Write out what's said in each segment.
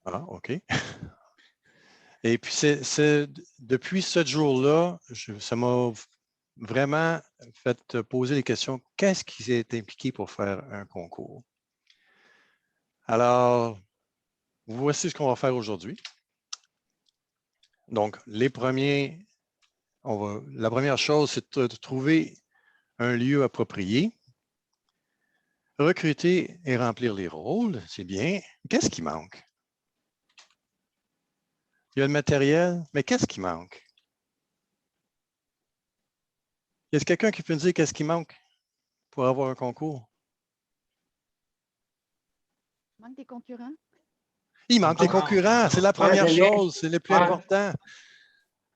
Ah, OK. Et puis, depuis ce jour-là, ça m'a vraiment fait poser les questions. Qu'est-ce qui s'est impliqué pour faire un concours? Alors, voici ce qu'on va faire aujourd'hui. Donc, la première chose, c'est de trouver un lieu approprié, recruter et remplir les rôles, c'est bien. Qu'est-ce qui manque? Il y a le matériel, mais qu'est-ce qui manque? Y a quelqu'un qui peut me dire qu'est-ce qui manque pour avoir un concours? Il manque des concurrents? Il manque des concurrents, c'est la première chose, c'est le plus important.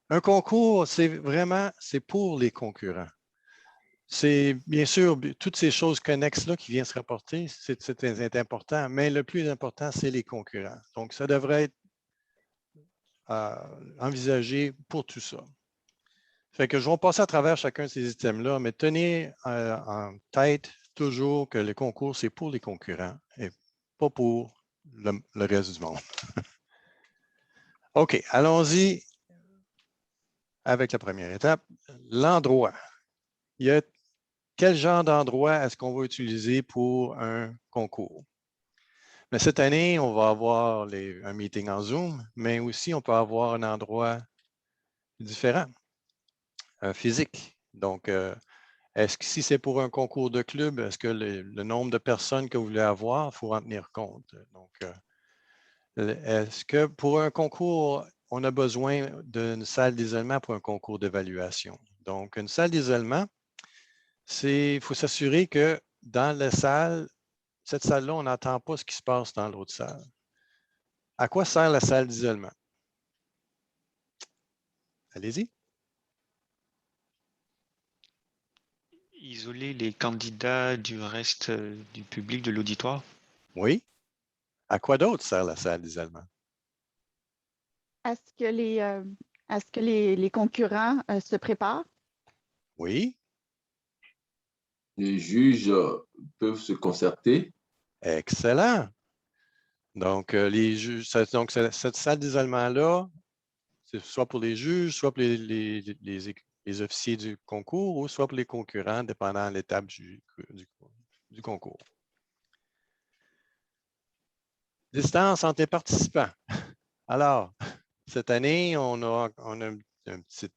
Un concours, c'est pour les concurrents. C'est bien sûr toutes ces choses connexes-là qui viennent se rapporter, c'est important, mais le plus important, c'est les concurrents. Donc, ça devrait être envisagé pour tout ça. Fait que je vais passer à travers chacun de ces items-là, mais tenez en tête toujours que le concours, c'est pour les concurrents et pas pour le reste du monde. OK, allons-y avec la première étape, l'endroit. Quel genre d'endroit est-ce qu'on va utiliser pour un concours? Mais cette année, on va avoir un meeting en Zoom, mais aussi on peut avoir un endroit différent, physique. Donc, est-ce que si c'est pour un concours de club, est-ce que le nombre de personnes que vous voulez avoir, il faut en tenir compte? Donc, est-ce que pour un concours, on a besoin d'une salle d'isolement pour un concours d'évaluation? Donc, une salle d'isolement, il faut s'assurer que dans la salle, cette salle-là, on n'entend pas ce qui se passe dans l'autre salle. À quoi sert la salle d'isolement? Allez-y. Isoler les candidats du reste du public de l'auditoire. Oui. À quoi d'autre sert la salle d'isolement? Est-ce que les concurrents se préparent? Oui. Les juges peuvent se concerter. Excellent. Donc, cette salle d'isolement-là, c'est soit pour les juges, soit pour les officiers du concours ou soit pour les concurrents, dépendant de l'étape du concours. Distance entre les participants. Alors, cette année, on a un petit...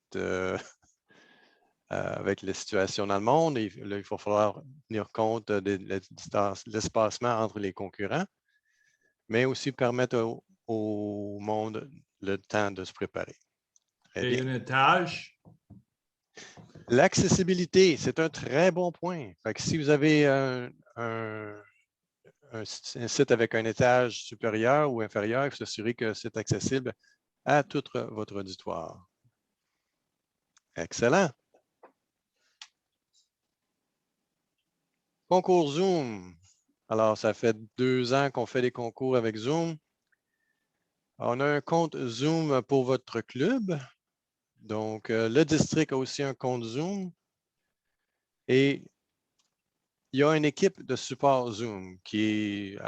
avec la situation dans le monde, il va falloir tenir compte de la distance, l'espacement entre les concurrents, mais aussi permettre au monde le temps de se préparer. Et un étage. L'accessibilité, c'est un très bon point. Fait que si vous avez un site avec un étage supérieur ou inférieur, il faut s'assurer que c'est accessible à tout votre auditoire. Excellent. Concours Zoom. Alors, ça fait 2 ans qu'on fait des concours avec Zoom. On a un compte Zoom pour votre club. Donc, le district a aussi un compte Zoom. Et il y a une équipe de support Zoom qui est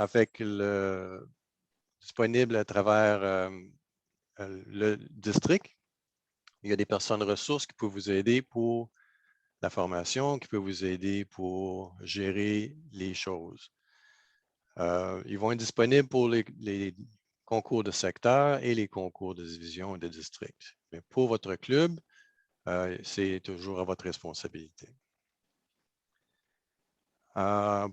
disponible à travers le district. Il y a des personnes ressources qui peuvent vous aider pour la formation, qui peuvent vous aider pour gérer les choses. Ils vont être disponibles pour les concours de secteur et les concours de division et de district. Mais pour votre club, c'est toujours à votre responsabilité.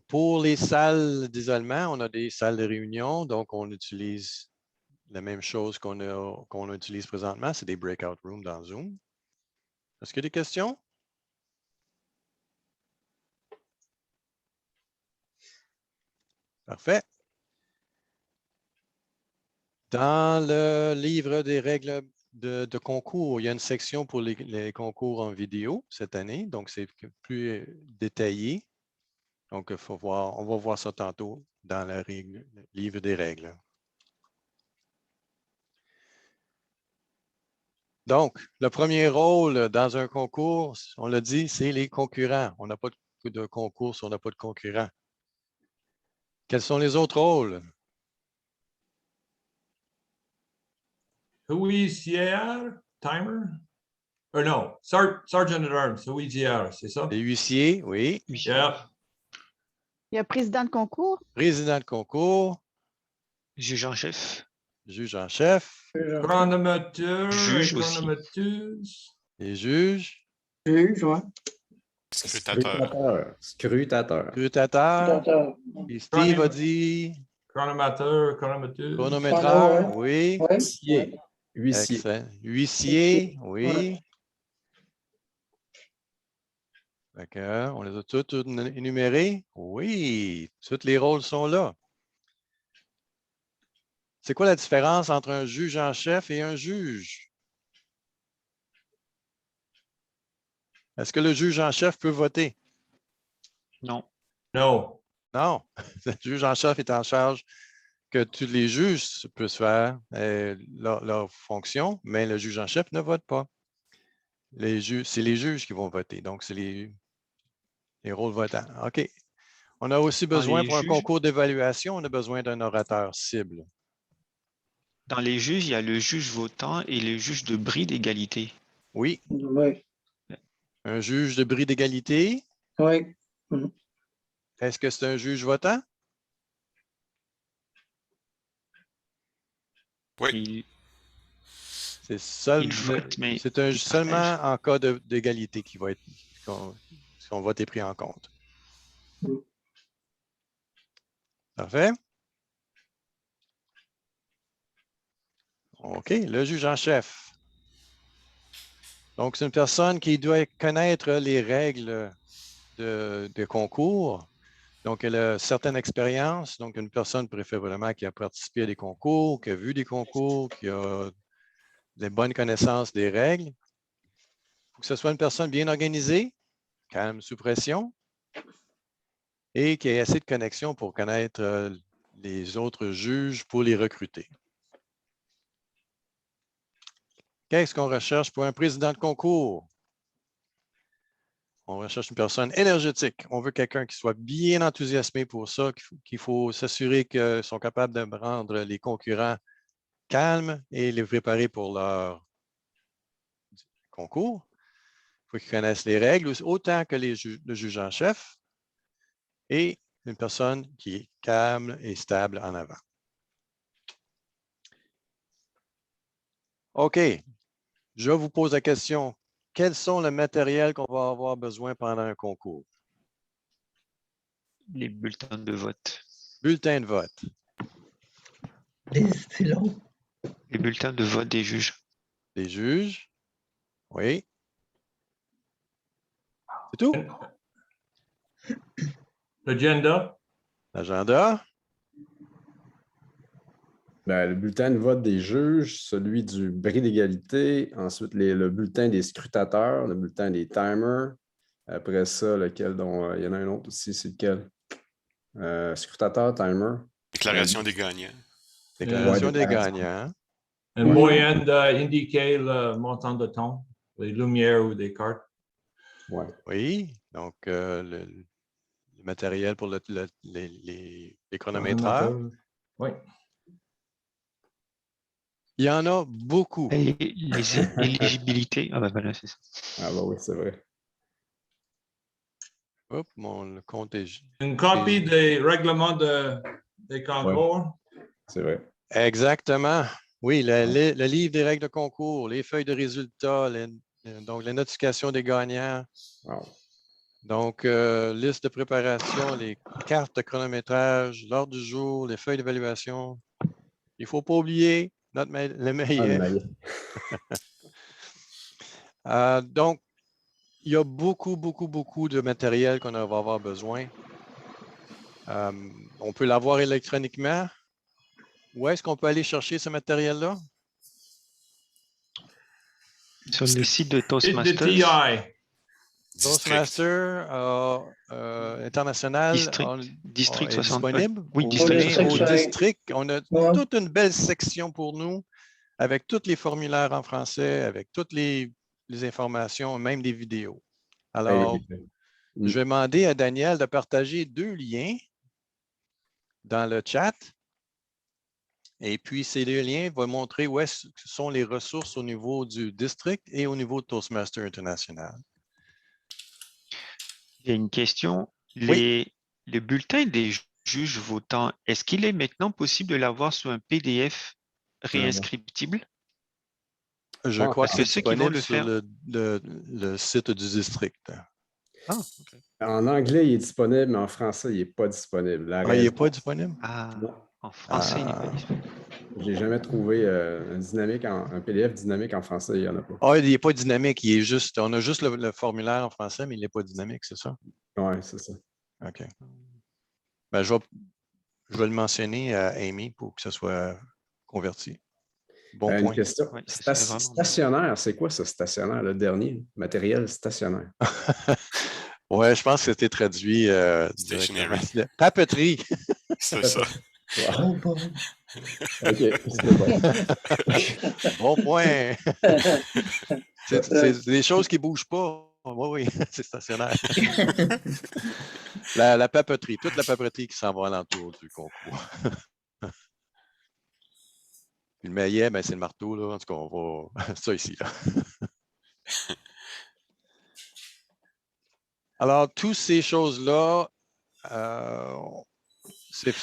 Pour les salles d'isolement, on a des salles de réunion, donc on utilise la même chose qu'on utilise présentement, c'est des breakout rooms dans Zoom. Est-ce qu'il y a des questions? Parfait. Dans le livre des règles de concours, il y a une section pour les concours en vidéo cette année, donc c'est plus détaillé. Donc, on va voir ça tantôt dans le livre des règles. Donc, le premier rôle dans un concours, on l'a dit, c'est les concurrents. On n'a pas de concours si on n'a pas de concurrents. Quels sont les autres rôles? huissier, timer? Non, sergeant at arms, huissier, c'est ça? Les huissiers, oui. Yeah. Il y a président de concours, Président de concours, Juge en chef. juge en chef, Chronométeur, Juge aussi. chronométeuse. les juges, Juge, ouais. Scrutateur. scrutateurs. Et Steve a dit Chronométeur, chronométeuse. chronométreur, oui. Ouais. Huissier. Huissier. Excellent. Huissier, oui. Fait que, on les a tous énumérés? Oui, tous les rôles sont là. C'est quoi la différence entre un juge en chef et un juge? Est-ce que le juge en chef peut voter? Non. Non. Non. Le juge en chef est en charge que tous les juges puissent faire leur fonction, mais le juge en chef ne vote pas. C'est les juges qui vont voter. Donc, c'est les rôles votants. OK. On a aussi besoin, les pour un juges- concours d'évaluation, on a besoin d'un orateur cible. Dans les juges, il y a le juge votant et le juge de bris d'égalité. Oui, Oui. un juge de bris d'égalité. Oui. Est-ce que c'est un juge votant? Il, C'est seul, il vote, mais c'est il seulement partage. en cas d'égalité qu'on va être pris en compte. Parfait. OK, le juge en chef. Donc, c'est une personne qui doit connaître les règles de concours. Donc, elle a certaines expériences. Donc, une personne préférablement qui a participé à des concours, qui a vu des concours, qui a des bonnes connaissances des règles. Il faut que ce soit une personne bien organisée, calme sous pression, et qui ait assez de connexion pour connaître les autres juges pour les recruter. Qu'est-ce qu'on recherche pour un président de concours? On recherche une personne énergétique. On veut quelqu'un qui soit bien enthousiasmé pour ça, qu'il faut s'assurer qu'ils sont capables de rendre les concurrents calmes et les préparer pour leur concours. Il faut qu'ils connaissent les règles autant que le juge en chef et une personne qui est calme et stable en avant. OK. Je vous pose la question. Quels sont les matériels qu'on va avoir besoin pendant un concours? Les bulletins de vote. Bulletin de vote. Des stylos. Les bulletins de vote des juges. Les juges. Oui. C'est tout. L'agenda. L'agenda. Ben, le bulletin de vote des juges, celui du bris d'égalité, ensuite le bulletin des scrutateurs, le bulletin des timers. Après ça, lequel dont il y en a un autre aussi, c'est lequel? Scrutateur, timer. Déclaration des gagnants. Déclaration des déclaration. gagnants. Une moyenne d'indiquer le montant de temps, les lumières ou des cartes. Ouais. Oui. Donc, le matériel pour les chronométreurs. Oui. Il y en a beaucoup. Et les éligibilités. Ah ben voilà, c'est ça. Ah bah oui, c'est vrai. Hop, mon compte est... Une copie des règlements des concours. C'est vrai. Exactement. Oui, le livre des règles de concours, les feuilles de résultats, donc les notifications des gagnants. Wow. Donc, liste de préparation, les cartes de chronométrage, l'ordre du jour, les feuilles d'évaluation. Il ne faut pas oublier le meilleur. Donc, il y a beaucoup de matériel qu'on va avoir besoin. On peut l'avoir électroniquement. Où est-ce qu'on peut aller chercher ce matériel-là? Sur le site de De Toastmasters. TI. Toastmaster international District est 60. disponible. Oui, Au District district, on a Ouais. toute une belle section pour nous avec tous les formulaires en français, avec toutes les informations, même des vidéos. Alors, je vais demander à Daniel de partager 2 liens dans le chat Et puis, ces deux liens vont montrer où sont les ressources au niveau du district et au niveau de Toastmaster International. Il y a une question. Oui. Le bulletin des juges votants, est-ce qu'il est maintenant possible de l'avoir sous un PDF réinscriptible? Je Ah, crois que parce que c'est ceux qui vont disponible le sur faire- le site du district. Ah, ok. En anglais, il est disponible, mais en français, il n'est pas disponible. La Ah, il n'est raison, pas disponible? Ah, non, en français, il n'est pas Ah. disponible. je n'ai jamais trouvé un PDF dynamique en français, il n'y en a pas. Ah, il n'est pas dynamique, il est juste, on a juste le formulaire en français, mais il n'est pas dynamique, c'est ça? Oui, c'est ça. OK. Ben, je vais le mentionner à Amy pour que ce soit converti. Bon Une point. question. Ouais, ce serait vraiment bien. Stationnaire, c'est quoi ce stationnaire, le dernier? Matériel stationnaire. Ouais, je pense que c'était traduit directement. Stationary. Papeterie. C'est ça. Wow. Oh boy. OK, c'est bon. Bon point. C'est des choses qui ne bougent pas. Oui, c'est stationnaire. La papeterie, toute la papeterie qui s'en va alentour du concours. Puis le maillet, ben, c'est le marteau, là. En tout cas, on va. Ça ici, là. Alors, toutes ces choses-là, c'est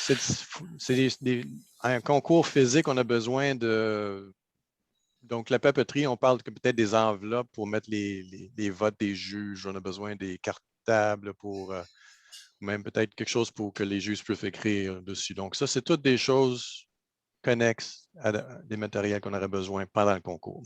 un concours physique, on a besoin de. Donc, la papeterie, on parle peut-être des enveloppes pour mettre les votes des juges. On a besoin des cartables pour. Même peut-être quelque chose pour que les juges puissent écrire dessus. Donc, ça, c'est toutes des choses connexes à des matériels qu'on aurait besoin pendant le concours.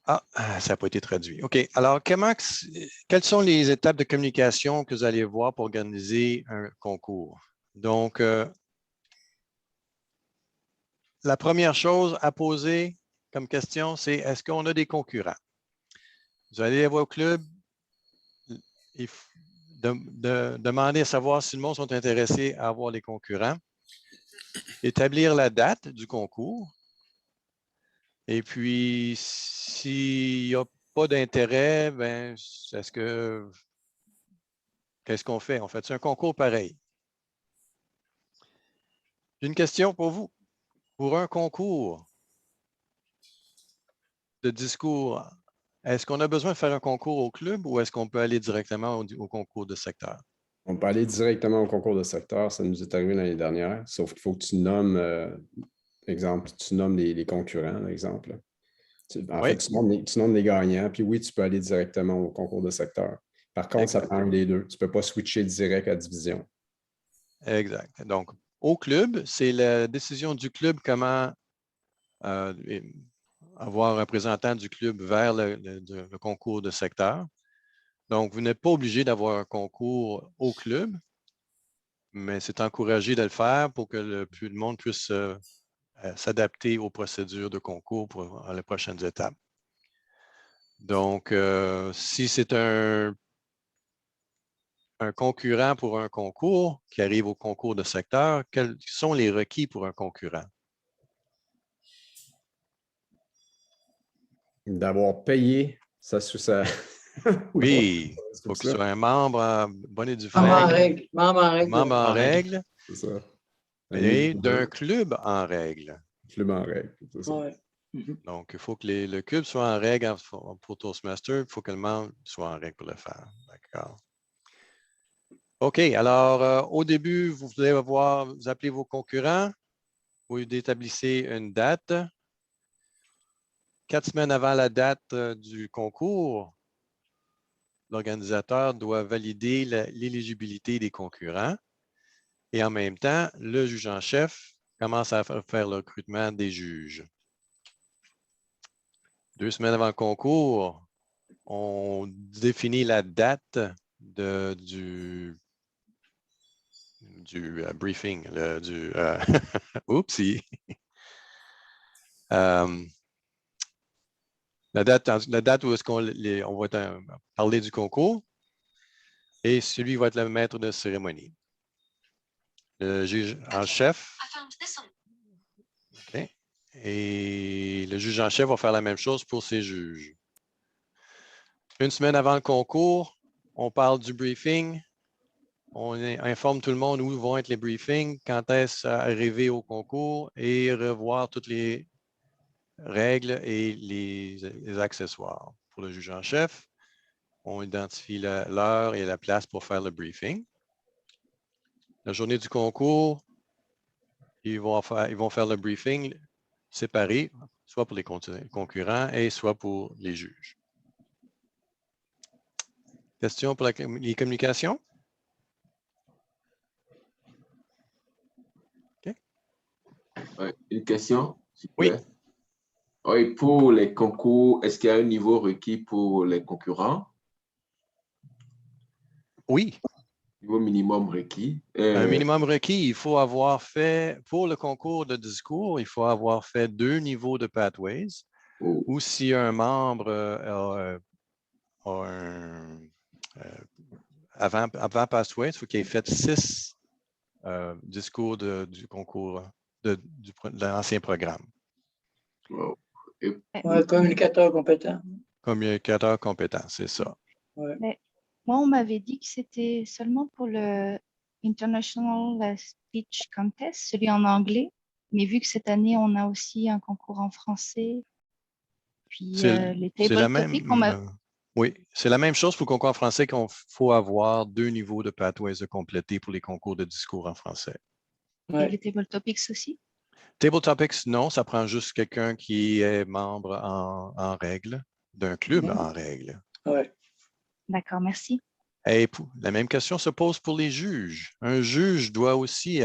Ah, ça n'a pas été traduit. OK. Alors, quelles sont les étapes de communication que vous allez voir pour organiser un concours? Donc, la première chose à poser comme question, c'est est-ce qu'on a des concurrents? Vous allez voir au club, demander à savoir si le monde sont intéressés à avoir des concurrents, établir la date du concours, et puis s'il n'y a pas d'intérêt, ben, qu'est-ce qu'on fait? On fait un concours pareil? J'ai une question pour vous. Pour un concours de discours, est-ce qu'on a besoin de faire un concours au club ou est-ce qu'on peut aller directement au concours de secteur? On peut aller directement au concours de secteur, ça nous est arrivé l'année dernière, sauf qu'il faut que tu nommes, exemple, tu nommes les concurrents, exemple. En fait, tu nommes les gagnants, puis oui, tu peux aller directement au concours de secteur. Par contre, ça prend un des deux. Tu ne peux pas switcher direct à division. Exact. Donc, au club, c'est la décision du club comment avoir un représentant du club vers le concours de secteur. Donc, vous n'êtes pas obligé d'avoir un concours au club, mais c'est encouragé de le faire pour que plus de monde puisse s'adapter aux procédures de concours pour les prochaines étapes. Donc, si c'est un concurrent pour un concours qui arrive au concours de secteur, quels sont les requis pour un concurrent? D'avoir payé ça. Oui, il faut que ce soit un membre bonne et due Membre en ferme, règle. Membre en règle. membre en règle, C'est ça. et d'un club en règle. Club en règle, c'est ça. Ouais. Mhm. Donc, il faut que le club soit en règle pour Toastmaster, il faut que le membre soit en règle pour le faire. D'accord. OK, alors au début, vous allez vous appelez vos concurrents, vous établissez une date. 4 semaines avant la date du concours, l'organisateur doit valider l'éligibilité des concurrents et en même temps, le juge en chef commence à faire le recrutement des juges. 2 semaines avant le concours, on définit la date du briefing, oupsie. La date où est-ce on va parler du concours et celui va être le maître de cérémonie. Le juge en chef. Okay. Et le juge en chef va faire la même chose pour ses juges. 1 semaine avant le concours, on parle du briefing On informe tout le monde où vont être les briefings, quand est-ce arriver au concours et revoir toutes les règles et les accessoires. Pour le juge en chef, on identifie l'heure et la place pour faire le briefing. La journée du concours, ils vont faire le briefing séparé, soit pour les concurrents et soit pour les juges. Question pour les communications? OK. Ouais, une question, s'il vous Oui. plaît. Oui, pour les concours, est-ce qu'il y a un niveau requis pour les concurrents? Oui. Niveau minimum requis. Un minimum requis, il faut avoir fait, pour le concours de discours, il faut avoir fait 2 niveaux de Pathways. Oh, Ou si un membre avant Pathways, il faut qu'il ait fait 6 discours du concours de l'ancien programme. wow. Ouais, communicateur compétent. Communicateur compétent, c'est ça. Ouais. Moi, on m'avait dit que c'était seulement pour le International Speech Contest, celui en anglais. Mais vu que cette année, on a aussi un concours en français, puis les C'est la table même. topics, on m'a... Oui, c'est la même chose pour le concours en français qu'il faut avoir 2 niveaux de Pathways de compléter pour les concours de discours en français. Et Ouais. les table topics aussi. Table Topics, non, ça prend juste quelqu'un qui est membre en règle, d'un club en règle. Ouais. D'accord, merci. Et la même question se pose pour les juges. Un juge doit aussi,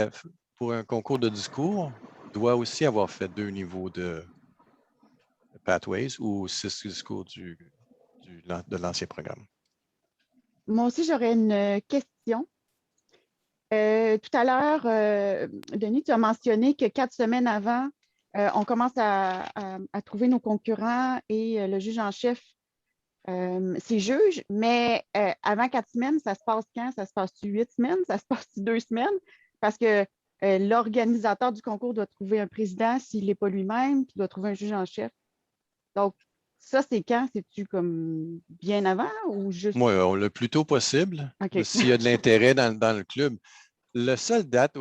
pour un concours de discours, doit aussi avoir fait 2 niveaux de Pathways ou 6 discours de l'ancien programme. Moi aussi, j'aurais une question. Tout à l'heure, Denis, tu as mentionné que 4 semaines avant, on commence à trouver nos concurrents et le juge en chef, c'est juge, mais avant 4 semaines, ça se passe quand? Ça se passe-tu 8 semaines? Ça se passe-tu 2 semaines? Parce que l'organisateur du concours doit trouver un président s'il n'est pas lui-même, puis doit trouver un juge en chef. Donc, ça, c'est quand? C'est-tu comme bien avant ou juste? Moi, le plus tôt possible, OK. s'il y a de l'intérêt dans le club. La seule date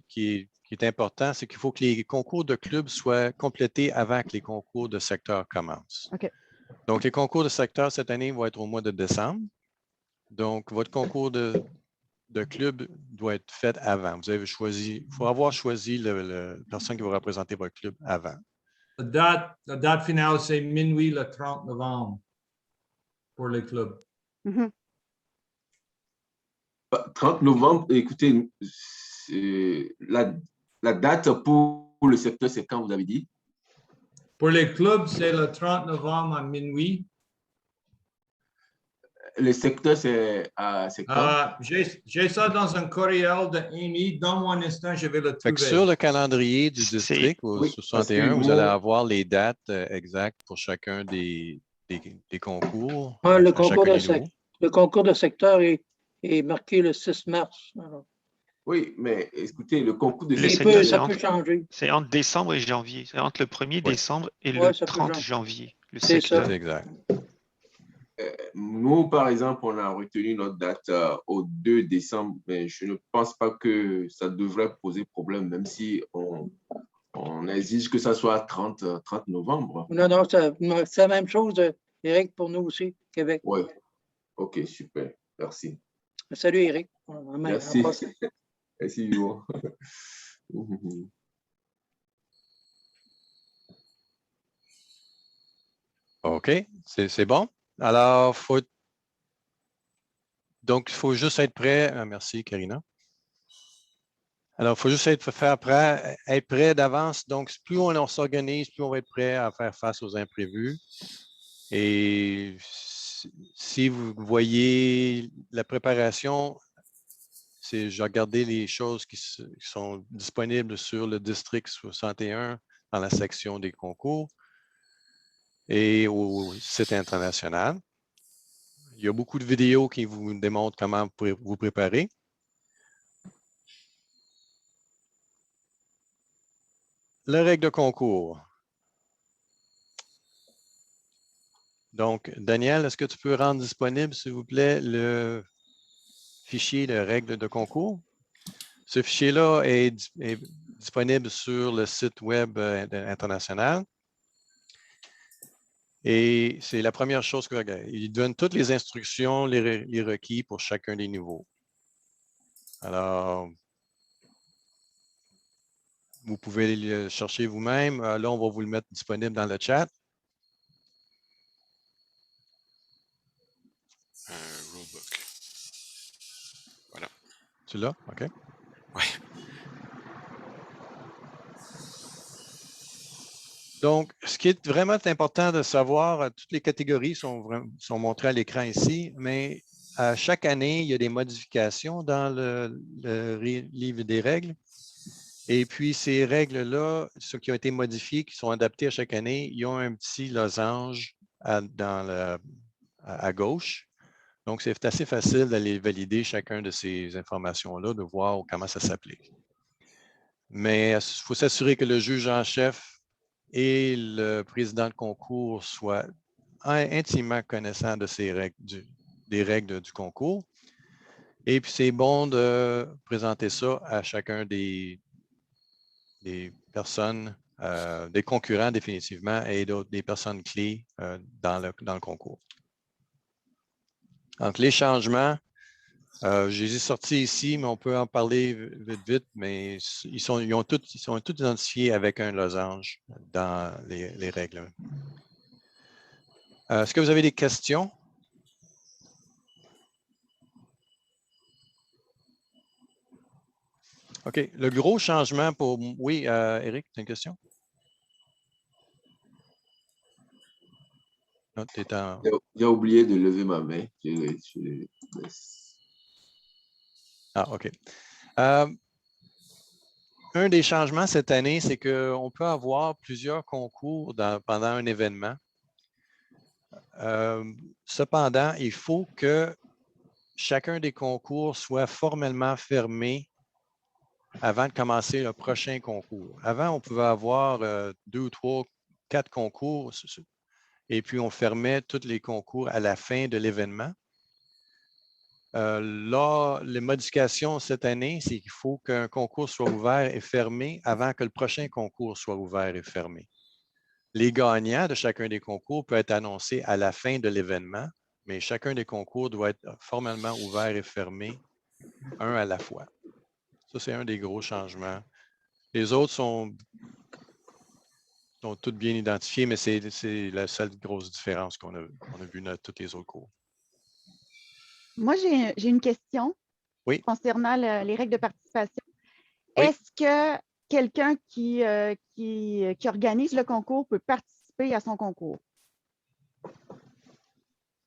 qui est important, c'est qu'il faut que les concours de club soient complétés avant que les concours de secteur commencent. OK. Donc, les concours de secteur cette année vont être au mois de décembre. Donc, votre concours de club doit être fait avant. Vous avez choisi, il faut avoir choisi la personne qui va représenter votre club avant. La date finale, c'est minuit le 30 novembre pour les clubs. Mhm. 30 novembre, écoutez, la date pour le secteur, c'est quand vous avez dit? Pour les clubs, c'est le 30 novembre à minuit. Le secteur, c'est quand? J'ai ça dans un courriel de Amy. Donne-moi un instant, je vais le Fait que sur trouver. le calendrier du C'est- district, au Oui, 61, parce que vous allez nous- avoir les dates exactes pour chacun des concours, Ouais, le, à concours chacun de des niveaux. le concours de secteur est marqué le 6 mars. Alors, Oui, mais écoutez, le concours de Le secteur, secteur, ça peut changer. c'est entre décembre et janvier. C'est entre le 1er Ouais. décembre et Ouais, le ça peut 30 changer. janvier. Le C'est secteur. ça. C'est exact. nous, par exemple, on a retenu notre date au 2 décembre, mais je ne pense pas que ça devrait poser problème, même si on exige que ça soit 30 novembre. Non, non, c'est la même chose, Eric, pour nous aussi, Québec. Oui, ok, super, merci. Salut, Eric. Merci. Merci, Yvo. OK, c'est bon. Alors, donc, il faut juste être prêt. Merci, Karina. Alors, il faut juste être prêt d'avance. Donc, plus on s'organise, plus on va être prêt à faire face aux imprévus. Et si vous voyez la préparation, j'ai regardé les choses qui sont disponibles sur le district 61 dans la section des concours et au site international. Il y a beaucoup de vidéos qui vous démontrent comment vous préparer. La règle de concours. Donc, Daniel, est-ce que tu peux rendre disponible, s'il vous plaît, le fichier de règles de concours. Ce fichier-là est disponible sur le site web international. Et c'est la première chose que regarde. Il donne toutes les instructions, les requis pour chacun des niveaux. Alors, vous pouvez le chercher vous-même. Là, on va vous le mettre disponible dans le chat. Un rulebook. Voilà. Tu l'as? OK. Oui. Donc, ce qui est vraiment important de savoir, toutes les catégories sont montrées à l'écran ici, mais à chaque année, il y a des modifications dans le livre des règles. Et puis, ces règles-là, ceux qui ont été modifiés, qui sont adaptés à chaque année, ils ont un petit losange à gauche. Donc, c'est assez facile d'aller valider chacun de ces informations-là, de voir comment ça s'applique. Mais il faut s'assurer que le juge en chef et le président de concours soient intimement connaissants de ces règles, des règles du concours. Et puis, c'est bon de présenter ça à chacun des personnes, des concurrents définitivement, et des personnes clés dans le concours. Donc, les changements, je les ai sortis ici, mais on peut en parler vite, mais ils sont tous identifiés avec un losange dans les règles. Est-ce que vous avez des questions? OK. Le gros changement pour... Oui, Éric, tu as une question? Non, J'ai oublié de lever ma main. Ah, OK. Un des changements cette année, c'est qu'on peut avoir plusieurs concours pendant un événement. Cependant, il faut que chacun des concours soit formellement fermé avant de commencer le prochain concours. Avant, on pouvait avoir 2 ou 3, 4 concours et puis on fermait tous les concours à la fin de l'événement. Là, les modifications cette année, c'est qu'il faut qu'un concours soit ouvert et fermé avant que le prochain concours soit ouvert et fermé. Les gagnants de chacun des concours peuvent être annoncés à la fin de l'événement, mais chacun des concours doit être formellement ouvert et fermé, un à la fois. Ça, c'est un des gros changements. Les autres sont toutes bien identifiées, mais c'est la seule grosse différence qu'on a vue dans tous les autres cours. Moi, j'ai une question concernant les règles de participation. Oui. Est-ce que quelqu'un qui organise le concours peut participer à son concours?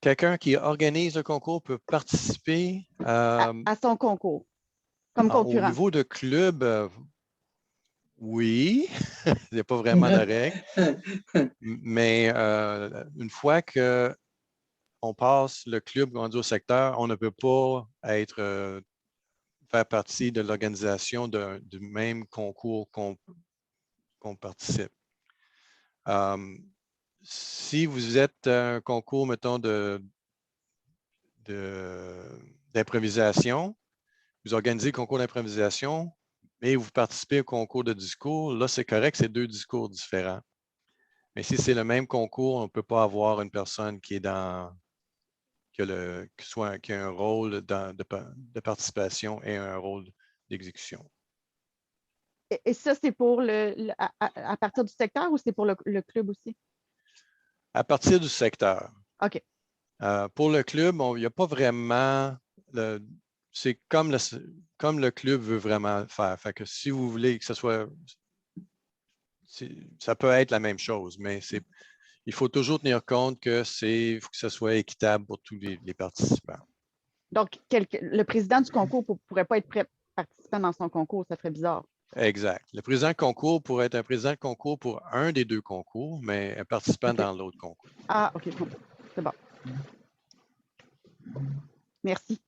Quelqu'un qui organise le concours peut participer à son concours, comme concurrent. Au niveau de club, oui, il n'y a pas vraiment de règle. Mais une fois qu'on passe le club au secteur, on ne peut pas faire partie de l'organisation du même concours qu'on participe. Si vous êtes un concours, mettons, d'improvisation, vous organisez le concours d'improvisation, mais vous participez au concours de discours, là, c'est correct, c'est 2 discours différents. Mais si c'est le même concours, on ne peut pas avoir une personne qui est qui a un rôle de participation et un rôle d'exécution. Et ça, c'est pour à partir du secteur ou c'est pour le club aussi? À partir du secteur. OK. Pour le club, il n'y a pas vraiment... C'est comme le club veut vraiment le faire. Fait que si vous voulez que ce soit... Ça peut être la même chose, mais il faut toujours tenir compte que faut que ce soit équitable pour tous les participants. Donc, le président du concours ne pourrait pas être participant dans son concours, ça ferait bizarre. Exact. Le président de concours pourrait être un président de concours pour un des 2 concours, mais un participant dans l'autre concours. Ah, OK, c'est bon. Merci.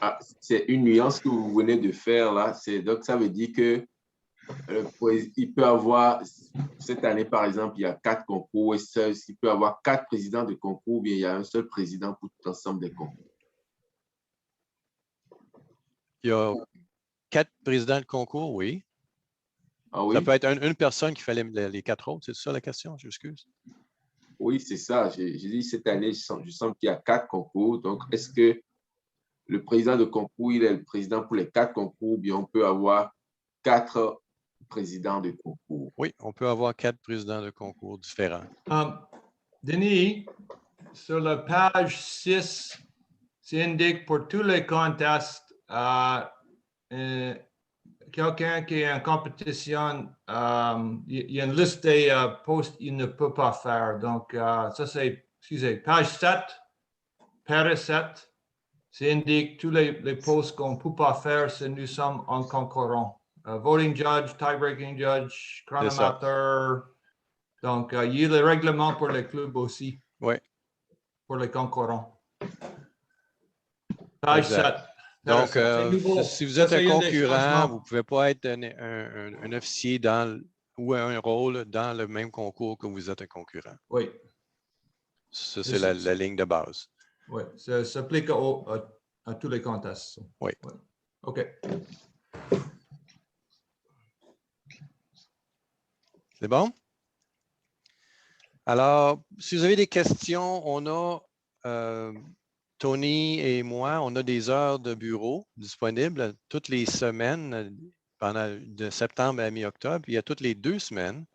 Ah, c'est une nuance que vous venez de faire là. Donc, ça veut dire que il peut avoir, cette année par exemple, il y a 4 concours, et il peut avoir 4 présidents de concours, ou bien il y a un seul président pour tout l'ensemble des concours. Il y a 4 présidents de concours, oui. Ah oui? Ça peut être une personne qui fait les 4 autres, c'est ça la question? J'excuse. Oui, c'est ça. J'ai dit cette année, je sens qu'il y a 4 concours. Donc, est-ce que le président de concours, il est le président pour les 4 concours, ou bien on peut avoir 4 présidents de concours? Oui, on peut avoir 4 présidents de concours différents. Denis, sur la page 6, ça indique pour tous les contests, quelqu'un qui est en compétition, il y a une liste des postes qu'il ne peut pas faire. Donc, ça c'est, excusez, page 7, page 7, ça indique tous les postes qu'on ne peut pas faire si nous sommes en concurrent. Voting judge, tie-breaking judge, chronomateur. Donc, il y a les règlements pour les clubs aussi. Oui. Pour les concurrents. Page 7. Donc, si vous êtes un concurrent, vous ne pouvez pas être un officier ou un rôle dans le même concours que vous êtes un concurrent. Oui. Ça, c'est la ligne de base. Oui, ça s'applique à tous les contests. Oui. OK. C'est bon? Alors, si vous avez des questions, on a Tony et moi, on a des heures de bureau disponibles toutes les semaines de septembre à mi-octobre. Il y a toutes les 2 semaines,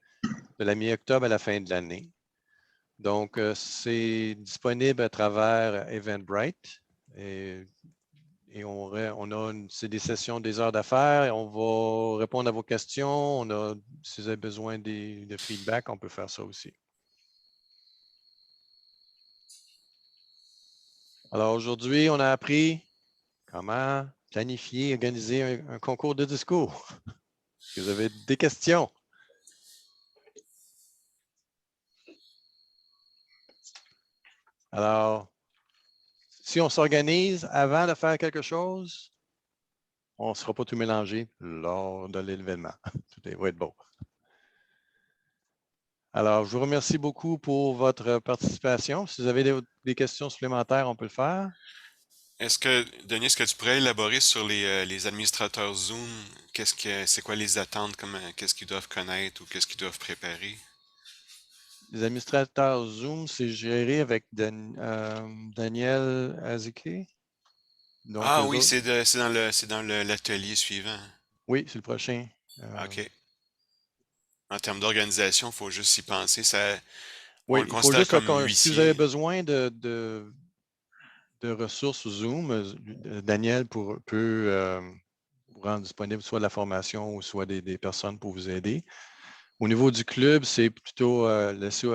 de la mi-octobre à la fin de l'année. Donc, c'est disponible à travers Eventbrite. Et c'est des sessions des heures d'affaires. On va répondre à vos questions. Si vous avez besoin de feedback, on peut faire ça aussi. Alors aujourd'hui, on a appris comment planifier, organiser un concours de discours. Est-ce que vous avez des questions? Alors, si on s'organise avant de faire quelque chose, on ne sera pas tout mélangé lors de l'événement. Tout va être beau. Alors, je vous remercie beaucoup pour votre participation. Si vous avez des questions supplémentaires, on peut le faire. Denis, est-ce que tu pourrais élaborer sur les administrateurs Zoom? C'est quoi les attentes? Qu'est-ce qu'ils doivent connaître ou qu'est-ce qu'ils doivent préparer? Les administrateurs Zoom, c'est géré avec Daniel Aziké. Donc, oui, c'est dans l'atelier suivant. Oui, c'est le prochain. OK. En termes d'organisation, il faut juste y penser. Oui, on le il faut considère juste comme si huissier. vous avez besoin de ressources Zoom, Daniel peut vous rendre disponible soit de la formation ou soit des personnes pour vous aider. Au niveau du club, c'est plutôt laissé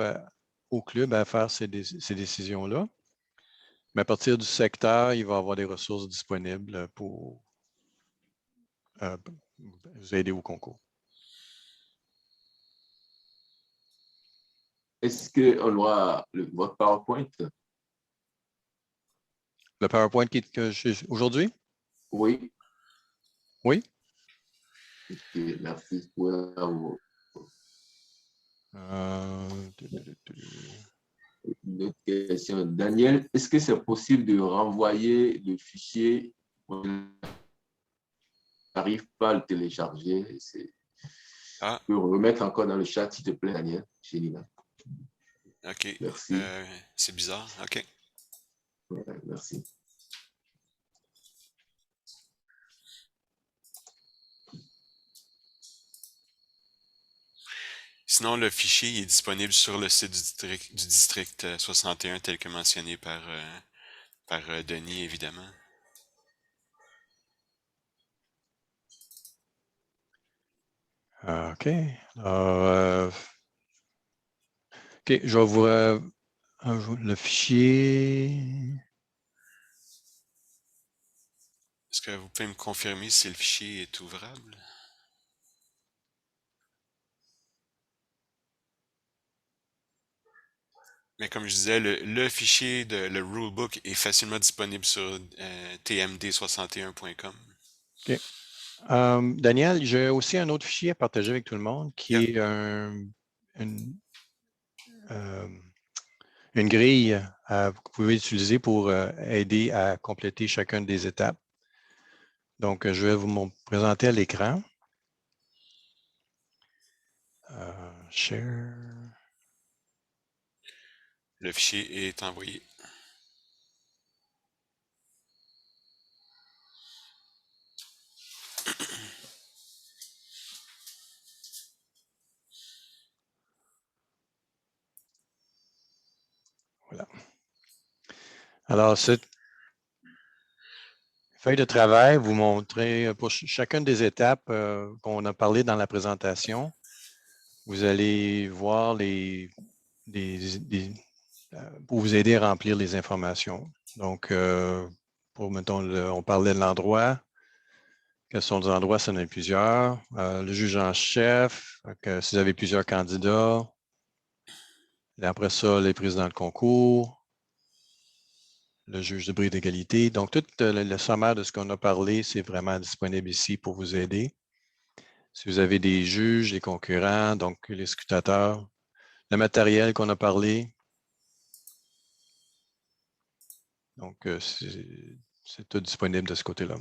au club à faire ces décisions-là. Mais à partir du secteur, il va y avoir des ressources disponibles pour vous aider au concours. Est-ce qu'on aura votre PowerPoint? Le PowerPoint aujourd'hui? Oui. Oui. Ok, merci. Une autre question. Daniel, est-ce que c'est possible de renvoyer le fichier? On n'arrive pas à le télécharger. Tu peux remettre encore dans le chat, s'il te plaît, Daniel. Génial. OK. Merci. C'est bizarre. OK. Ouais, merci. Sinon, le fichier est disponible sur le site du district 61, tel que mentionné par Denis, évidemment. OK. OK, je vais vous le fichier. Est-ce que vous pouvez me confirmer si le fichier est ouvrable? Mais comme je disais, le fichier le rulebook est facilement disponible sur tmd61.com. OK. Daniel, j'ai aussi un autre fichier à partager avec tout le monde qui est une grille que vous pouvez utiliser pour aider à compléter chacune des étapes. Donc, je vais vous présenter à l'écran. Share. Le fichier est envoyé. Voilà. Alors, cette feuille de travail vous montrer pour chacune des étapes qu'on a parlé dans la présentation. Vous allez voir pour vous aider à remplir les informations. Donc, mettons, on parlait de l'endroit. Quels sont les endroits? Ça en a plusieurs. Le juge en chef, si vous avez plusieurs candidats. Et après ça, les présidents de concours, le juge de bris d'égalité. Donc, tout le sommaire de ce qu'on a parlé, c'est vraiment disponible ici pour vous aider. Si vous avez des juges, des concurrents, donc les scrutateurs, le matériel qu'on a parlé. Donc, c'est tout disponible de ce côté-là.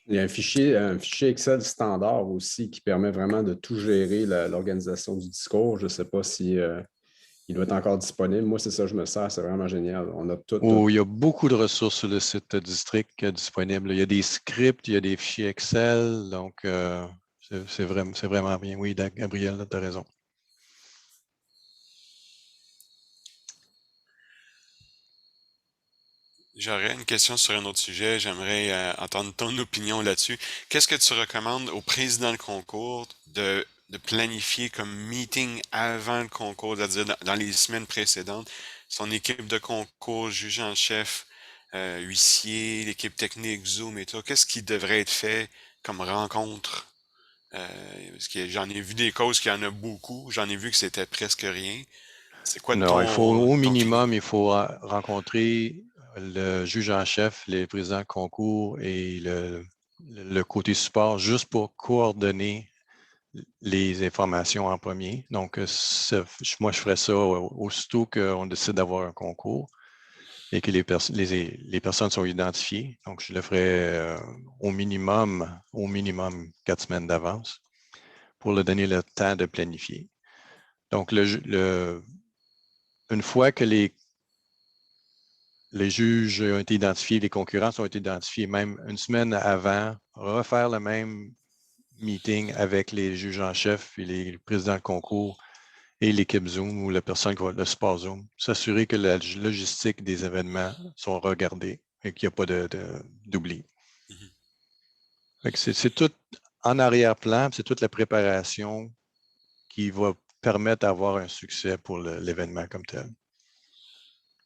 Il y a un fichier Excel standard aussi qui permet vraiment de tout gérer l'organisation du discours. Je ne sais pas si il doit être encore disponible. Moi, c'est ça, je me sers, c'est vraiment génial. On a tout. Il y a beaucoup de ressources sur le site district disponibles. Il y a des scripts, il y a des fichiers Excel. Donc, c'est vraiment bien. Oui, Gabriel, tu as raison. J'aurais une question sur un autre sujet. J'aimerais entendre ton opinion là-dessus. Qu'est-ce que tu recommandes au président de concours de planifier comme meeting avant le concours, c'est-à-dire dans les semaines précédentes, son équipe de concours, juge en chef, huissier, l'équipe technique, Zoom et tout. Qu'est-ce qui devrait être fait comme rencontre? Parce que j'en ai vu des causes qu'il y en a beaucoup. J'en ai vu que c'était presque rien. C'est quoi Non, il faut au ton feeling? minimum, il faut rencontrer le juge en chef, les présidents de concours et le côté support juste pour coordonner les informations en premier. Donc, moi, je ferais ça aussitôt qu'on décide d'avoir un concours et que les personnes sont identifiées. Donc, je le ferais au minimum 4 semaines d'avance pour leur donner le temps de planifier. Donc, une fois que les juges ont été identifiés, les concurrents ont été identifiés, même une semaine avant, refaire le même meeting avec les juges en chef et les présidents de concours et l'équipe Zoom ou la personne qui va le support Zoom. S'assurer que la logistique des événements sont regardés et qu'il n'y a pas d'oubli. C'est tout en arrière-plan, c'est toute la préparation qui va permettre d'avoir un succès pour l'événement comme tel.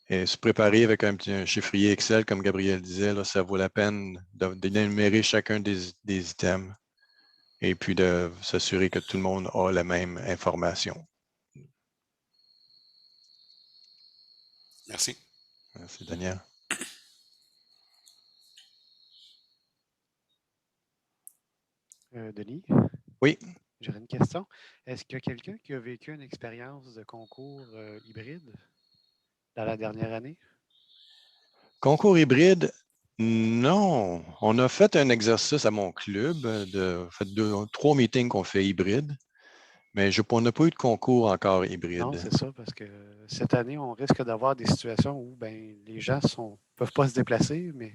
Et se préparer avec un chiffrier Excel, comme Gabriel disait, là, ça vaut la peine d'énumérer chacun des items et puis de s'assurer que tout le monde a la même information. Merci. Merci, Daniel. Denis, Oui. j'aurais une question. Est-ce qu'il y a quelqu'un qui a vécu une expérience de concours hybride dans la dernière année? Concours hybride, non. On a fait un exercice à mon club, fait 3 meetings qu'on fait hybride, mais on n'a pas eu de concours encore hybride. Non, c'est ça, parce que cette année, on risque d'avoir des situations où les gens ne peuvent pas se déplacer, mais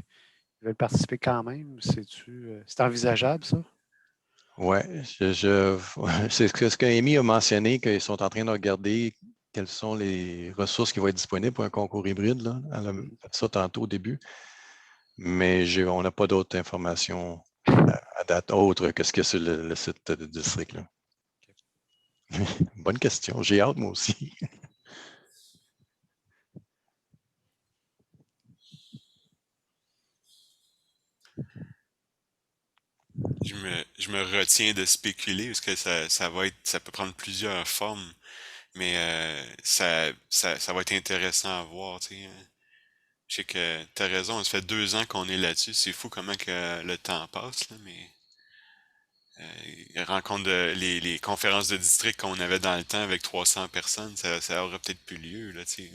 ils veulent participer quand même. C'est envisageable, ça? Oui, c'est ce qu'Amy a mentionné, qu'ils sont en train de regarder quelles sont les ressources qui vont être disponibles pour un concours hybride. Là. Elle a fait ça tantôt au début, mais on n'a pas d'autres informations à date autre que ce qu'il y a sur le site du district. Là. Okay. Bonne question. J'ai hâte, moi aussi. Je me retiens de spéculer parce que ça peut prendre plusieurs formes, mais ça va être intéressant à voir. Tu sais. Je sais que tu as raison, ça fait 2 ans qu'on est là-dessus. C'est fou comment que le temps passe, là, mais rencontres, les conférences de district qu'on avait dans le temps avec 300 personnes, ça aurait peut-être plus lieu, là, tu sais,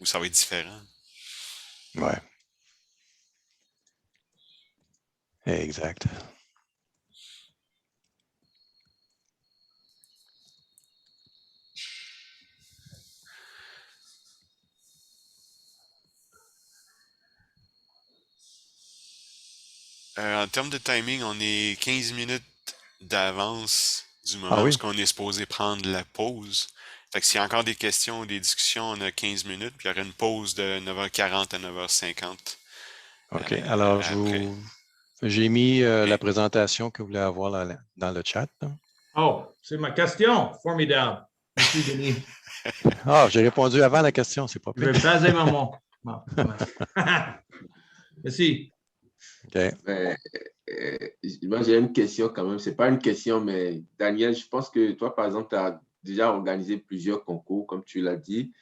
ou ça va être différent. Ouais. Exact. En termes de timing, on est 15 minutes d'avance du moment Ah où oui? on est supposé prendre la pause. Fait que s'il y a encore des questions ou des discussions, on a 15 minutes, puis il y aura une pause de 9h40 à 9h50 OK. Alors, après. j'ai mis la Ok. présentation que vous voulez avoir dans le chat, là. Oh, c'est ma question. Formidable. Merci, Denis. Ah, j'ai répondu avant la question, c'est pas Je vais pire. baser mon mot. Merci. OK. Mais, moi, j'ai une question quand même. C'est pas une question, mais Daniel, je pense que toi, par exemple, tu as déjà organisé plusieurs concours, comme tu l'as dit.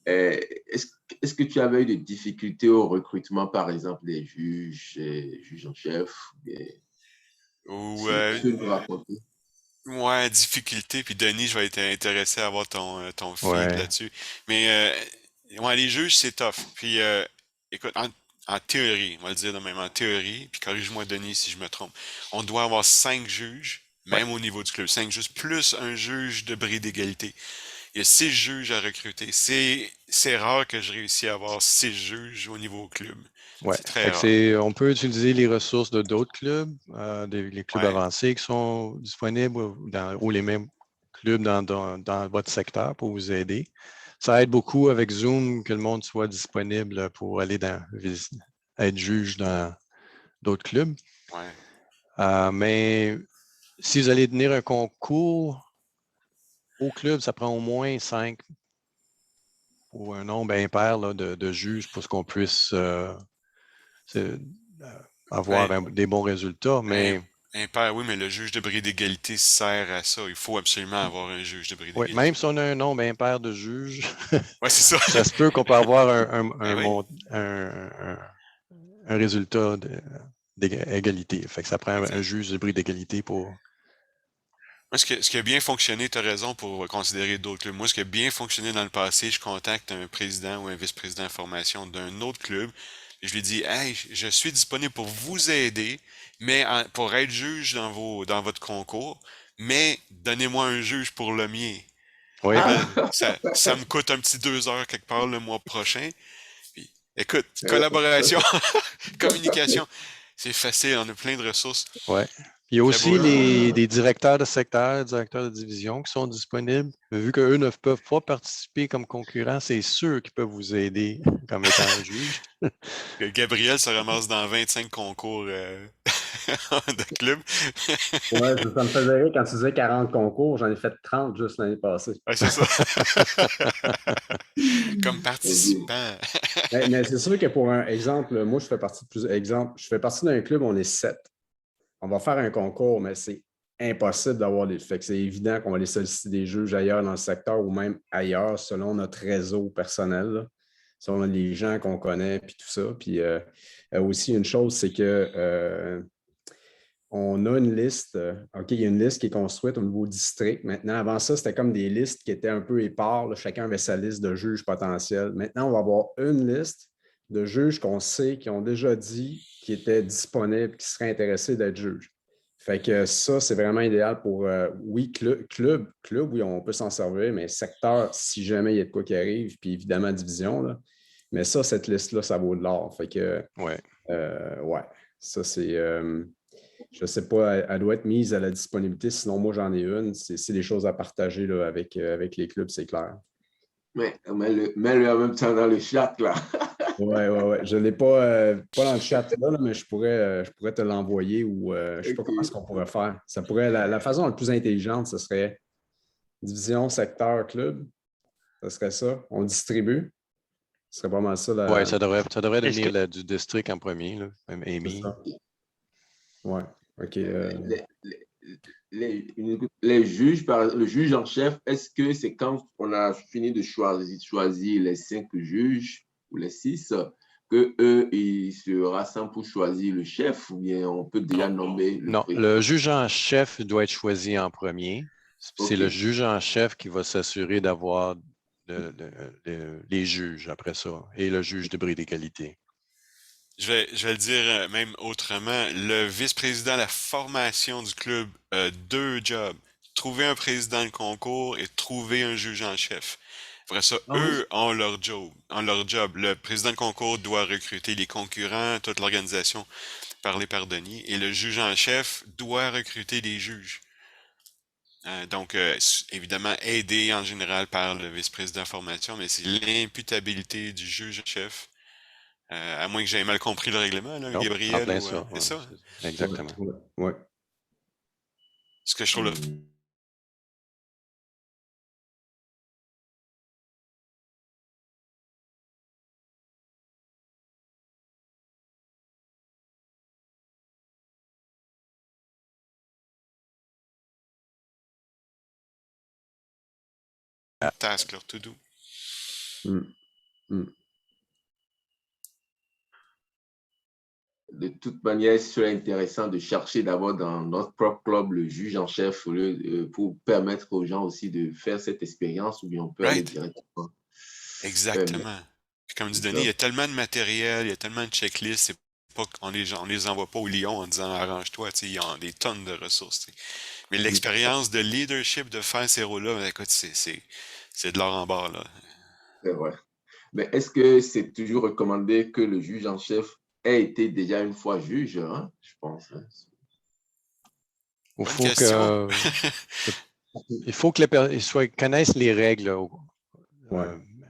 Est-ce que tu avais eu des difficultés au recrutement, par exemple, des juges, juges en chef? Ou, Tu peux nous raconter? ouais, difficulté, puis Denis, je vais être intéressé à avoir ton feed Ouais. là-dessus. Mais ouais, les juges, c'est tough. Puis écoute, en théorie, on va le dire de même, en théorie, puis corrige-moi Denis si je me trompe, on doit avoir 5 juges, même au niveau du club, 5 juges, plus un juge de bris d'égalité. Il y a 6 juges à recruter. C'est rare que je réussisse à avoir 6 juges au niveau club. Ouais. C'est très Fait que rare. on peut utiliser les ressources de d'autres clubs, les clubs Ouais. avancés qui sont disponibles ou les mêmes clubs dans votre secteur pour vous aider. Ça aide beaucoup avec Zoom que le monde soit disponible pour aller être juge dans d'autres clubs. Ouais. Mais si vous allez tenir un concours au club, ça prend au moins 5 ou un nombre impair là, de juges pour qu'on puisse avoir des bons résultats. Mais Impair, oui, mais le juge de bris d'égalité sert à ça. Il faut absolument avoir un juge de bris oui, d'égalité. même si on a un nombre impair de juges, Ouais, c'est ça. ça se peut qu'on peut avoir oui. un résultat d'égalité. Fait que ça prend Exact. un juge de bris d'égalité pour. Moi, ce qui a bien fonctionné, tu as raison pour considérer d'autres clubs. Moi, ce qui a bien fonctionné dans le passé, je contacte un président ou un vice-président de formation d'un autre club et je lui dis, hey, je suis disponible pour vous aider, mais pour être juge dans votre concours, mais donnez-moi un juge pour le mien. Oui. Ça me coûte un petit 2 heures quelque part le mois prochain. Puis, écoute, collaboration, communication, c'est facile, on a plein de ressources. Ouais. Il y a aussi des directeurs de secteur, directeurs de division qui sont disponibles. Vu qu'eux ne peuvent pas participer comme concurrents, c'est sûr qu'ils peuvent vous aider comme étant un juge. Gabriel se ramasse dans 25 concours de club. Ouais, ça me faisait rire quand tu disais 40 concours, j'en ai fait 30 juste l'année passée. Ouais, c'est ça. Comme participant. Mais c'est sûr que pour un exemple, moi, je fais partie d'un club, on est 7. On va faire un concours, mais c'est impossible d'avoir des. Fait que c'est évident qu'on va aller solliciter des juges ailleurs dans le secteur ou même ailleurs selon notre réseau personnel, là, selon les gens qu'on connaît, puis tout ça. Puis aussi, une chose, c'est que on a une liste. OK, il y a une liste qui est construite au niveau district. Maintenant, avant ça, c'était comme des listes qui étaient un peu épars, là. Chacun avait sa liste de juges potentiels. Maintenant, on va avoir une liste de juges qu'on sait, qui ont déjà dit qui étaient disponibles, qui seraient intéressés d'être juges. Fait que ça, c'est vraiment idéal pour, oui, club, oui, on peut s'en servir, mais secteur, si jamais il y a de quoi qui arrive, puis évidemment, division, là. Mais ça, cette liste-là, ça vaut de l'or. Fait que, ouais, ça, c'est, je ne sais pas, elle doit être mise à la disponibilité, sinon moi, j'en ai une. C'est des choses à partager là, avec les clubs, c'est clair. Mais mets-le en même temps dans le chat, là. Oui. Je ne l'ai pas dans le chat là, mais je pourrais te l'envoyer ou je ne sais pas comment est-ce qu'on pourrait faire. Ça pourrait, la façon la plus intelligente, ce serait division, secteur, club. Ce serait ça. On distribue. Ce serait pas mal ça. Oui, ça devrait devenir du district en premier, là, même Amy. Oui, OK. Les juges, le juge en chef, est-ce que c'est quand on a fini de choisir les 5 juges ou les 6, que eux, ils se rassemblent pour choisir le chef ou bien on peut déjà nommer le Non, président? le juge en chef doit être choisi en premier. C'est le OK. juge en chef qui va s'assurer d'avoir les juges après ça et le juge de bris d'égalité. Je vais le dire même autrement. Le vice-président de la formation du club a 2 jobs. Trouver un président de concours et trouver un juge en chef. Après ça, Ah oui. eux ont leur job. Le président de concours doit recruter les concurrents, toute l'organisation parlée par Denis, et le juge en chef doit recruter des juges. Donc, évidemment, aidé en général par le vice-président de formation, mais c'est l'imputabilité du juge en chef. À moins que j'aie mal compris le règlement, là, Non, en Gabriel, plein ou, ça. c'est ça? Exactement. Ouais. Ce que je trouve task, leur to-do. De toute manière, ce serait intéressant de chercher d'abord dans notre propre club le juge en chef pour permettre aux gens aussi de faire cette expérience ou bien on peut aller Right. directement. Exactement. Puis comme dit c'est Denis, ça. il y a tellement de matériel, il y a tellement de checklists, c'est pas qu'on on les envoie pas au lion en disant arrange-toi, tu sais, ils ont des tonnes de ressources. Tu sais. Mais l'expérience de leadership de faire ces rôles-là, ben, écoute, c'est de l'or en barre, là. C'est vrai. Mais est-ce que c'est toujours recommandé que le juge en chef ait été déjà une fois juge, hein? Je pense. Hein. Il Bonne faut question. il faut que ils connaissent les règles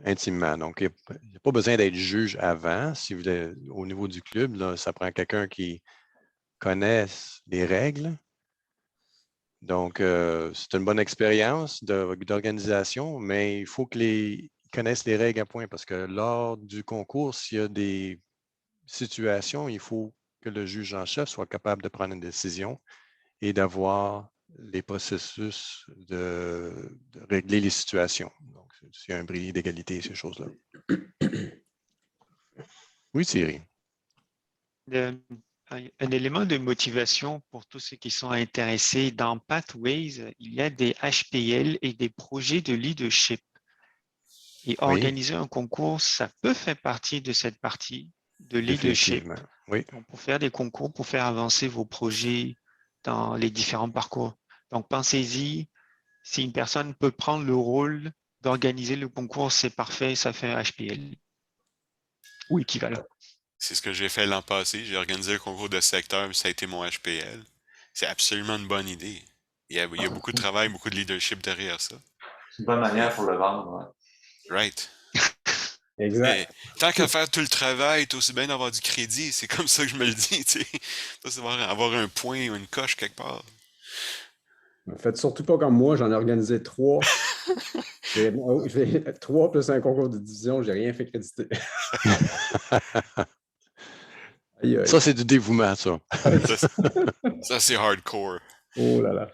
intimement. Donc, il n'y a pas besoin d'être juge avant. Si vous êtes au niveau du club, là, ça prend quelqu'un qui connaisse les règles. Donc, c'est une bonne expérience d'organisation, mais il faut qu'ils connaissent les règles à point parce que lors du concours, s'il y a des situations, il faut que le juge en chef soit capable de prendre une décision et d'avoir les processus de régler les situations. Donc, s'il y a un bris d'égalité, ces choses-là. Oui, Thierry. Un élément de motivation pour tous ceux qui sont intéressés dans Pathways, il y a des HPL et des projets de leadership. Et organiser un concours, ça peut faire partie de cette partie de leadership. Oui. Donc, pour faire des concours, pour faire avancer vos projets dans les différents parcours. Donc, pensez-y, si une personne peut prendre le rôle d'organiser le concours, c'est parfait, ça fait un HPL ou équivalent. C'est ce que j'ai fait l'an passé. J'ai organisé le concours de secteur, ça a été mon HPL. C'est absolument une bonne idée. Il y a beaucoup de travail, beaucoup de leadership derrière ça. C'est une bonne manière pour le vendre. Ouais. Right. Exact. Mais tant qu'à faire tout le travail, c'est aussi bien d'avoir du crédit. C'est comme ça que je me le dis. Tu sais. C'est avoir un point ou une coche quelque part. Faites surtout pas comme moi, j'en ai organisé 3. J'ai 3 plus un concours de division, j'ai rien fait créditer. Aïe, aïe. Ça, c'est du dévouement, ça. Ça, c'est hardcore. Oh là là.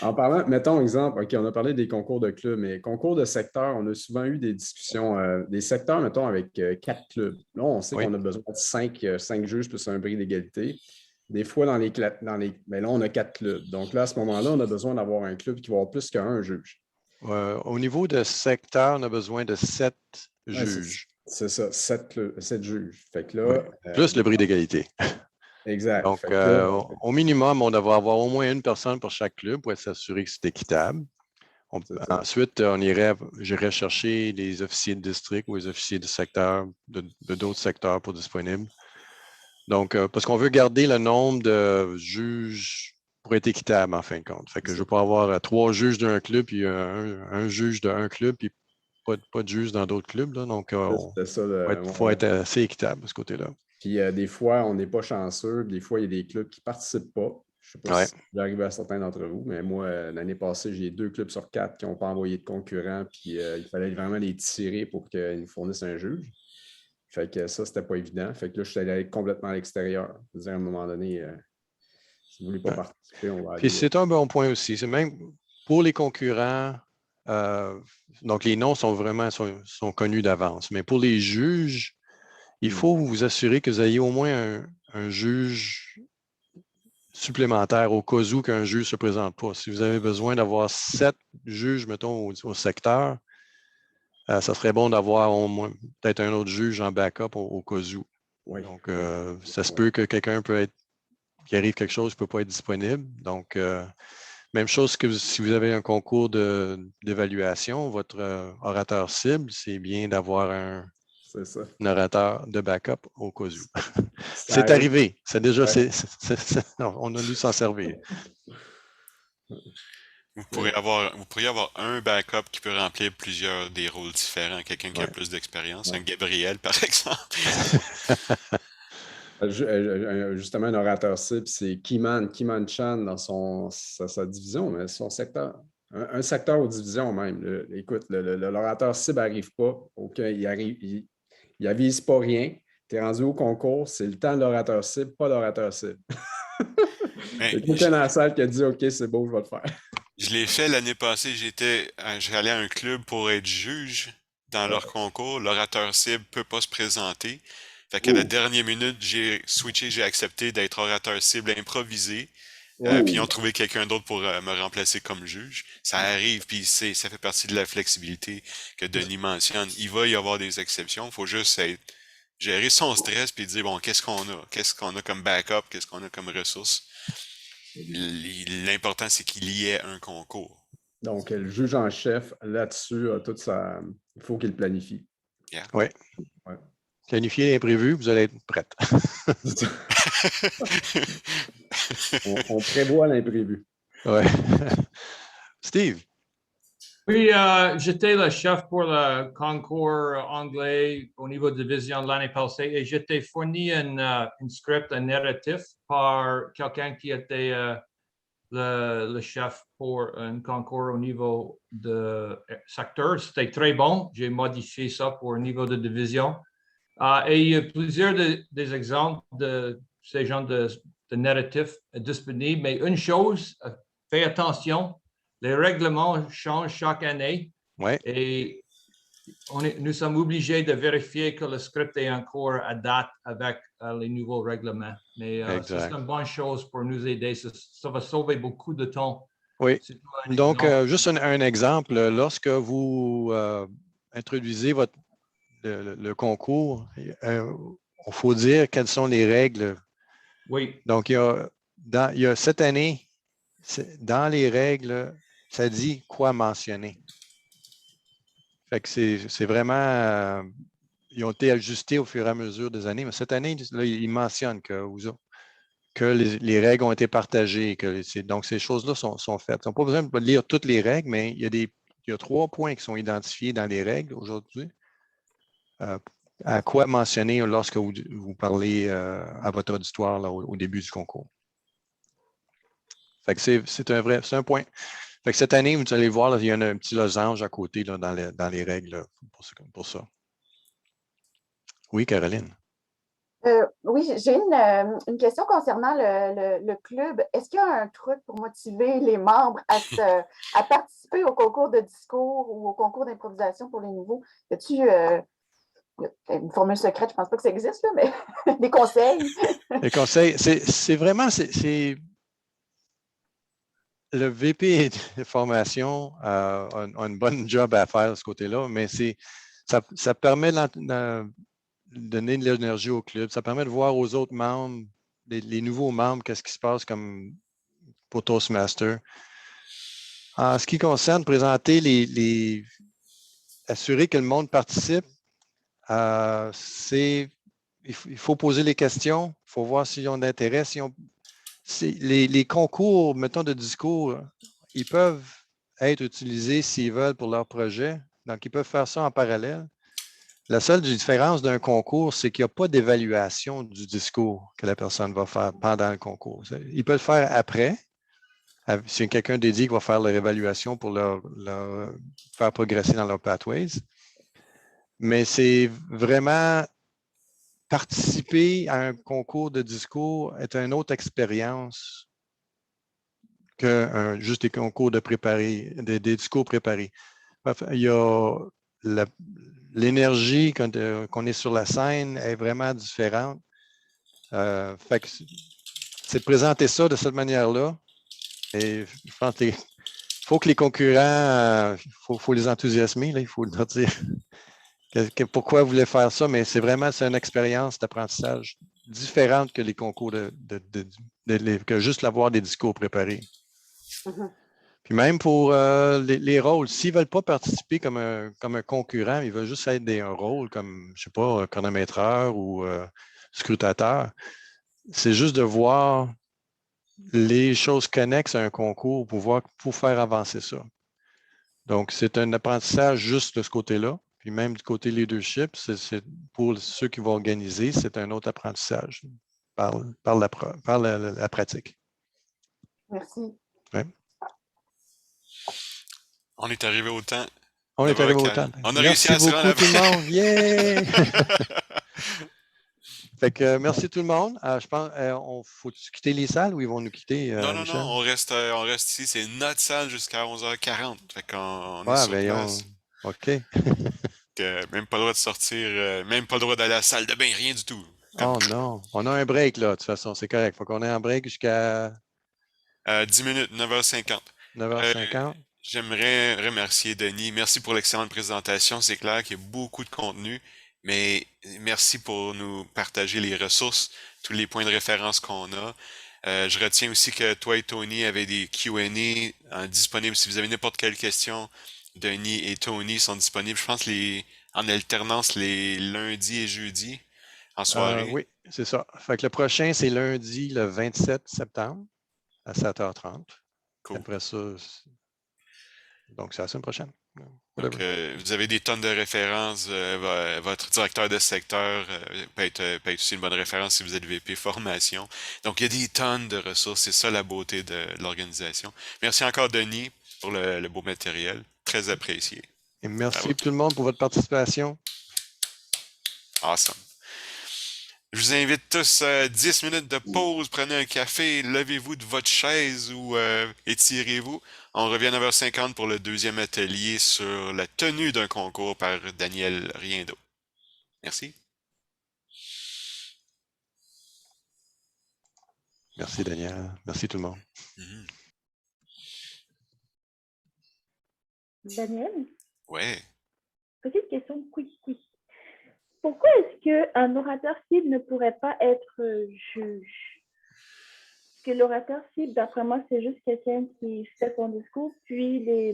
En parlant, mettons exemple, OK, on a parlé des concours de clubs, mais concours de secteur, on a souvent eu des discussions, des secteurs, mettons, avec 4 clubs. Là, on sait qu'on a besoin de 5 juges plus un bris d'égalité. Des fois, mais là, on a 4 clubs. Donc là, à ce moment-là, on a besoin d'avoir un club qui va avoir plus qu'un juge. Au niveau de secteur, on a besoin de 7 juges. C'est ça, 7 juges. Fait que là, plus le bris d'égalité. Exact. Donc, au minimum, on devrait avoir au moins une personne pour chaque club pour s'assurer que c'est équitable. Ensuite, j'irai chercher les officiers de district ou les officiers de secteur, de d'autres secteurs pour disponibles. Donc, parce qu'on veut garder le nombre de juges pour être équitable, en fin de compte. Fait que je ne veux pas avoir 3 juges d'un club, puis un juge d'un club, puis pas de juges dans d'autres clubs. Là. Donc, il faut être assez équitable de ce côté-là. Puis des fois, on n'est pas chanceux. Des fois, il y a des clubs qui ne participent pas. Je ne sais pas si j'arrive à certains d'entre vous, mais moi, l'année passée, j'ai 2 clubs sur 4 qui n'ont pas envoyé de concurrents. Puis il fallait vraiment les tirer pour qu'ils nous fournissent un juge. Fait que ça, c'était pas évident. Fait que là, je suis allé complètement à l'extérieur. Je veux dire, à un moment donné, si vous ne voulez pas participer, on va aller. Puis c'est un bon point aussi. C'est même pour les concurrents, donc les noms sont connus d'avance. Mais pour les juges, Il faut vous assurer que vous ayez au moins un juge supplémentaire au cas où qu'un juge ne se présente pas. Si vous avez besoin d'avoir 7 juges, mettons, au secteur, ça serait bon d'avoir au moins peut-être un autre juge en backup au cas où. Oui. Donc, ça se peut que quelqu'un qu'il arrive quelque chose qui ne peut pas être disponible. Donc, même chose que si vous avez un concours d'évaluation, votre orateur cible, c'est bien d'avoir un orateur de backup au cas où. C'est arrivé. C'est déjà, on a dû s'en servir. Vous pourriez avoir un backup qui peut remplir plusieurs des rôles différents. Quelqu'un qui a plus d'expérience, un Gabriel, par exemple. Justement, un orateur cible, c'est Kiman Chan dans sa division, mais son secteur. Un secteur aux divisions même. Écoute, l'orateur cible n'arrive pas. Il n'avise pas rien. Tu es rendu au concours, c'est le temps de l'orateur cible, pas l'orateur cible. Il y a quelqu'un dans la salle qui a dit « OK, c'est beau, je vais le faire ». Je l'ai fait l'année passée. J'allais à un club pour être juge dans leur concours. L'orateur cible ne peut pas se présenter. Fait qu'à la dernière minute, j'ai switché, j'ai accepté d'être orateur cible improvisé. Puis ils ont trouvé quelqu'un d'autre pour me remplacer comme juge. Ça arrive, puis ça fait partie de la flexibilité que Denis mentionne. Il va y avoir des exceptions. Il faut juste gérer son stress puis dire, bon, qu'est-ce qu'on a? Qu'est-ce qu'on a comme backup? Qu'est-ce qu'on a comme ressources? L'important, c'est qu'il y ait un concours. Donc, le juge en chef, là-dessus, il faut qu'il planifie. Yeah. Oui. Ouais. Planifier l'imprévu, vous allez être prête. on prévoit l'imprévu. Oui. Steve. Oui, j'étais le chef pour le concours anglais au niveau de division de l'année passée et j'étais fourni un script, un narratif par quelqu'un qui était le chef pour un concours au niveau de secteur. C'était très bon. J'ai modifié ça pour un niveau de division. Et il y a plusieurs des exemples de ces genres de narratifs disponibles. Mais une chose, fais attention, les règlements changent chaque année. Ouais. Et nous sommes obligés de vérifier que le script est encore à date avec les nouveaux règlements. Mais c'est une bonne chose pour nous aider. Ça va sauver beaucoup de temps. Oui. Donc, juste un exemple. Lorsque vous introduisez le concours, il faut dire quelles sont les règles. Oui. Donc, il y a cette année, dans les règles, ça dit quoi mentionner. Fait que c'est vraiment, ils ont été ajustés au fur et à mesure des années, mais cette année, là, ils mentionnent que les règles ont été partagées. Donc, ces choses-là sont faites. Ils n'ont pas besoin de lire toutes les règles, mais il y a 3 points qui sont identifiés dans les règles aujourd'hui. À quoi mentionner lorsque vous parlez à votre auditoire là, au début du concours. Fait que c'est un point. Fait que cette année, vous allez voir, là, il y a un petit losange à côté là, dans les règles là, pour ça. Oui, Caroline. Oui, j'ai une question concernant le club. Est-ce qu'il y a un truc pour motiver les membres à participer au concours de discours ou au concours d'improvisation pour les nouveaux? Y a-t-il une formule secrète? Je ne pense pas que ça existe, là, mais des conseils? Les conseils, c'est vraiment, le VP de formation a une bonne job à faire de ce côté-là, mais ça permet de donner de l'énergie au club. Ça permet de voir aux autres membres, les nouveaux membres, qu'est-ce qui se passe comme pour Toastmaster. En ce qui concerne présenter assurer que le monde participe, il faut poser les questions, il faut voir s'ils ont d'intérêt. Les concours, mettons, de discours, ils peuvent être utilisés s'ils veulent pour leur projet. Donc, ils peuvent faire ça en parallèle. La seule différence d'un concours, c'est qu'il n'y a pas d'évaluation du discours que la personne va faire pendant le concours. Ils peuvent le faire après. C'est quelqu'un dédié qui va faire leur évaluation pour leur faire progresser dans leur pathways. Mais c'est vraiment participer à un concours de discours est une autre expérience que juste des concours des discours préparés. Il y a l'énergie qu'on est sur la scène est vraiment différente. Fait que c'est de présenter ça de cette manière-là. Et je pense qu'il faut que les concurrents, faut les enthousiasmer, là, il faut leur dire pourquoi vous voulez faire ça, mais c'est une expérience d'apprentissage différente que les concours que juste l'avoir des discours préparés. Puis même pour les rôles, s'ils ne veulent pas participer comme un concurrent, ils veulent juste être un rôle comme, je ne sais pas, chronométreur ou scrutateur, c'est juste de voir les choses connexes à un concours pour faire avancer ça. Donc, c'est un apprentissage juste de ce côté-là. Puis même du côté leadership, pour ceux qui vont organiser, c'est un autre apprentissage par la pratique. Merci. Ouais. On est arrivé au temps. On est arrivé au temps. On a merci réussi à se rendre beaucoup tout le monde. Yeah! Fait que merci tout le monde. Je pense, faut-tu quitter les salles ou ils vont nous quitter? Non, Michel? on reste ici. C'est notre salle jusqu'à 11h40. Fait qu'on est sur ben, place. OK. Même pas le droit de sortir, même pas le droit d'aller à la salle de bain, rien du tout. Oh non, on a un break là, de toute façon, c'est correct. Faut qu'on ait un break jusqu'à 10 minutes, 9h50. 9h50. J'aimerais remercier Denis. Merci pour l'excellente présentation. C'est clair qu'il y a beaucoup de contenu, mais merci pour nous partager les ressources, tous les points de référence qu'on a. Je retiens aussi que toi et Tony avaient des Q&A disponibles. Si vous avez n'importe quelle question, Denis et Tony sont disponibles. Je pense en alternance les lundis et jeudis en soirée. Oui, c'est ça. Fait que le prochain, c'est lundi, le 27 septembre à 7h30. Cool. Après ça, donc c'est la semaine prochaine. Donc, vous avez des tonnes de références. Votre directeur de secteur peut être aussi une bonne référence si vous êtes VP formation. Donc, il y a des tonnes de ressources. C'est ça la beauté de l'organisation. Merci encore, Denis, pour le beau matériel. Très apprécié. Et merci tout le monde pour votre participation. Awesome. Je vous invite tous à 10 minutes de pause. Prenez un café, levez-vous de votre chaise ou étirez-vous. On revient à 9h50 pour le deuxième atelier sur la tenue d'un concours par Daniel Riendo. Merci. Merci, Daniel. Merci tout le monde. Daniel? Ouais. Petite question, quick. Pourquoi est-ce qu'un orateur cible ne pourrait pas être juge? Parce que l'orateur cible, d'après moi, c'est juste quelqu'un qui fait son discours, puis les